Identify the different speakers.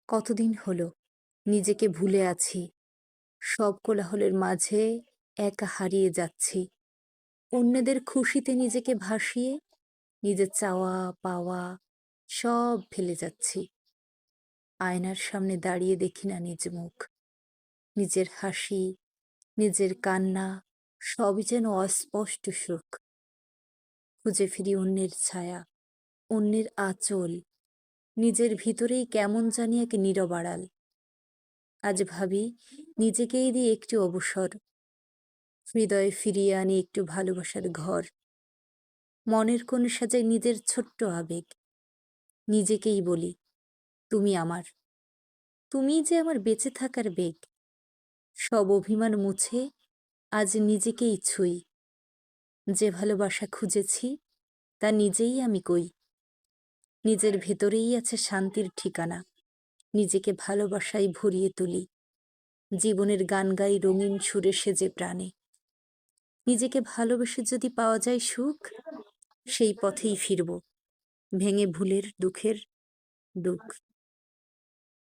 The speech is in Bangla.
Speaker 1: কতদিন হলো নিজেকে ভুলে আছি, সব কোলাহলের মাঝে একা হারিয়ে যাচ্ছি। অন্যদের খুশিতে নিজেকে ভাসিয়ে নিজের চাওয়া পাওয়া সব ফেলে যাচ্ছি। আয়নার সামনে দাঁড়িয়ে দেখি না নিজ মুখ, নিজের হাসি, নিজের কান্না, সবই যেন অস্পষ্ট সুখ। খুঁজে ফিরি অন্যের ছায়া, অন্যের আঁচল, নিজের ভিতরেই কেমন জানি এক নীরব আড়াল। আজ ভাবি নিজেকেই দিয়ে একটু অবসর, হৃদয়ে ফিরিয়ে আনি একটু ভালোবাসার ঘর। মনের কোণে সাজাই নিজের ছোট্ট আবেগ, নিজেকেই বলি তুমি আমার, তুমিই যে আমার বেঁচে থাকার বেগ। সব অভিমান মুছে আজ নিজেকেই ছুঁই, যে ভালোবাসা খুঁজেছি তা নিজেই আমি কই। নিজের ভেতরেই আছে শান্তির ঠিকানা, নিজেকে ভালোবাসায় ভরিয়ে তুলি। জীবনের গান গাই রঙিন সুরে সেজে প্রাণে। নিজেকে ভালোবেসে যদি পাওয়া যায় সুখ, সেই পথেই ফিরব, ভেঙে ভুলের দুঃখের দুঃখ।